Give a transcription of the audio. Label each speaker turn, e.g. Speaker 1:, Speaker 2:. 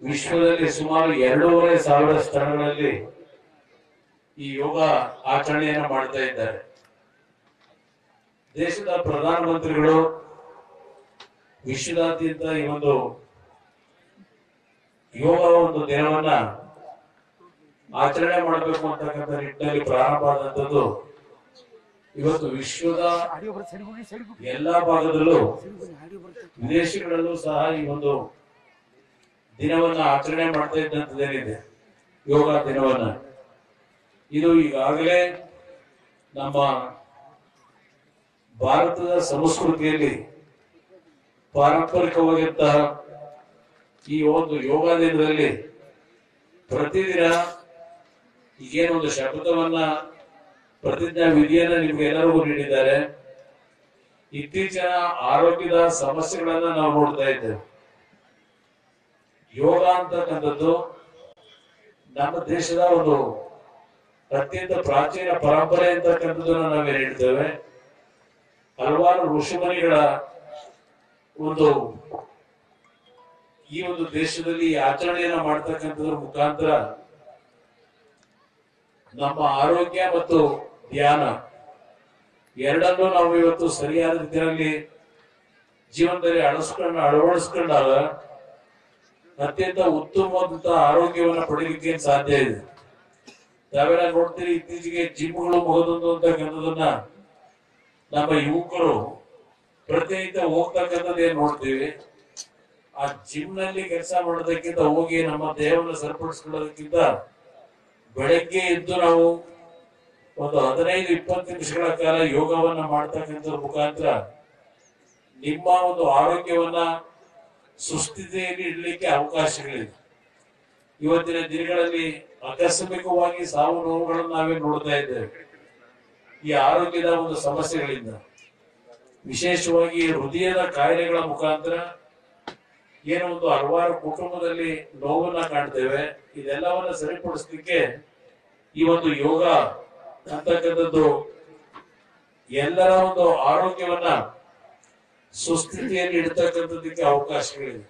Speaker 1: ವಿಶ್ವದಲ್ಲಿ ಸುಮಾರು 2,500 ಸ್ಥಳಗಳಲ್ಲಿ ಈ ಯೋಗ ಆಚರಣೆಯನ್ನು ಮಾಡ್ತಾ ಇದ್ದಾರೆ. ದೇಶದ ಪ್ರಧಾನಮಂತ್ರಿಗಳು ವಿಶ್ವದಾದ್ಯಂತ ಈ ಒಂದು ಯೋಗ ಒಂದು ದಿನವನ್ನ ಆಚರಣೆ ಮಾಡಬೇಕು ಅಂತಕ್ಕಂಥ ನಿಟ್ಟಿನಲ್ಲಿ ಪ್ರಾರಂಭ ಆದಂತದ್ದು ಇವತ್ತು ವಿಶ್ವದ ಎಲ್ಲಾ ಭಾಗದಲ್ಲೂ ವಿದೇಶಗಳಲ್ಲೂ ಸಹ ಈ ಒಂದು ದಿನವನ್ನ ಆಚರಣೆ ಮಾಡ್ತಾ ಇದ್ದಂಥದ್ದೇನಿದೆ ಯೋಗ ದಿನವನ್ನ. ಇದು ಈಗಾಗಲೇ ನಮ್ಮ ಭಾರತದ ಸಂಸ್ಕೃತಿಯಲ್ಲಿ ಪಾರಂಪರಿಕವಾಗಿದ್ದ ಈ ಒಂದು ಯೋಗ ದಿನದಲ್ಲಿ ಪ್ರತಿದಿನ ಈಗೇನೊಂದು ಶಪಥವನ್ನ ಪ್ರತಿಜ್ಞಾ ವಿಧಿಯನ್ನ ನಿಮ್ಗೆ ಎಲ್ಲರಿಗೂ ನೀಡಿದ್ದಾರೆ. ಇತ್ತೀಚಿನ ಆರೋಗ್ಯದ ಸಮಸ್ಯೆಗಳನ್ನ ನಾವು ನೋಡ್ತಾ ಇದ್ದೇವೆ. ಯೋಗ ಅಂತಕ್ಕಂಥದ್ದು ನಮ್ಮ ದೇಶದ ಒಂದು ಅತ್ಯಂತ ಪ್ರಾಚೀನ ಪರಂಪರೆ ಅಂತಕ್ಕಂಥದ್ದನ್ನ ನಾವೇನ್ ಹೇಳ್ತೇವೆ. ಹಲವಾರು ಋಷಿಮುನಿಗಳ ಒಂದು ಈ ಒಂದು ದೇಶದಲ್ಲಿ ಆಚರಣೆಯನ್ನ ಮಾಡ್ತಕ್ಕಂಥದ್ರ ಮುಖಾಂತರ ನಮ್ಮ ಆರೋಗ್ಯ ಮತ್ತು ಧ್ಯಾನ ಎರಡನ್ನೂ ನಾವು ಇವತ್ತು ಸರಿಯಾದ ರೀತಿಯಲ್ಲಿ ಜೀವನದಲ್ಲಿ ಅಳವಡಿಸ್ಕೊಂಡಾಗ ಅತ್ಯಂತ ಉತ್ತಮವಾದಂತಹ ಆರೋಗ್ಯವನ್ನು ಪಡೆಯಲಿಕ್ಕೆ ಸಾಧ್ಯ ಇದೆ. ನಾವೆಲ್ಲ ನೋಡ್ತೀವಿ, ಇತ್ತೀಚೆಗೆ ಜಿಮ್ಗಳು ಮುಗಿದೊಂದು ಅಂತಕ್ಕಂಥದನ್ನ ನಮ್ಮ ಯುವಕರು ಪ್ರತಿನಿತ್ಯ ಹೋಗ್ತಕ್ಕಂಥದ್ದು ಏನ್ ನೋಡ್ತೀವಿ. ಆ ಜಿಮ್ ನಲ್ಲಿ ಕೆಲಸ ಮಾಡೋದಕ್ಕಿಂತ ಹೋಗಿ ನಮ್ಮ ದೇಹವನ್ನು ಸರಿಪಡಿಸ್ಕೊಳ್ಳೋದಕ್ಕಿಂತ ಬೆಳಗ್ಗೆ ಎದ್ದು ನಾವು ಒಂದು 15-20 ನಿಮಿಷಗಳ ಕಾಲ ಯೋಗವನ್ನ ಮಾಡ್ತಕ್ಕಂಥ ಮುಖಾಂತರ ನಿಮ್ಮ ಒಂದು ಆರೋಗ್ಯವನ್ನ ಸುಸ್ಥಿತಿಯಲ್ಲಿ ಇಡಲಿಕ್ಕೆ ಅವಕಾಶಗಳಿದೆ. ಇವತ್ತಿನ ದಿನಗಳಲ್ಲಿ ಆಕಸ್ಮಿಕವಾಗಿ ಸಾವು ನೋವುಗಳನ್ನು ನಾವೇ ನೋಡ್ತಾ ಇದ್ದೇವೆ. ಈ ಆರೋಗ್ಯದ ಒಂದು ಸಮಸ್ಯೆಗಳಿಂದ, ವಿಶೇಷವಾಗಿ ಹೃದಯದ ಕಾಯಿಲೆಗಳ ಮುಖಾಂತರ ಏನೋ ಒಂದು ಹಲವಾರು ಕುಟುಂಬದಲ್ಲಿ ನೋವನ್ನ ಕಾಣ್ತೇವೆ. ಇದೆಲ್ಲವನ್ನ ಸರಿಪಡಿಸ್ಲಿಕ್ಕೆ ಈ ಒಂದು ಯೋಗ ಅಂತಕ್ಕಂಥದ್ದು ಎಲ್ಲರ ಒಂದು ಆರೋಗ್ಯವನ್ನ ಸುಸ್ಥಿತಿಯಲ್ಲಿ ಇಡ್ತಕ್ಕಂಥದ್ದಕ್ಕೆ ಅವಕಾಶಗಳಿದೆ.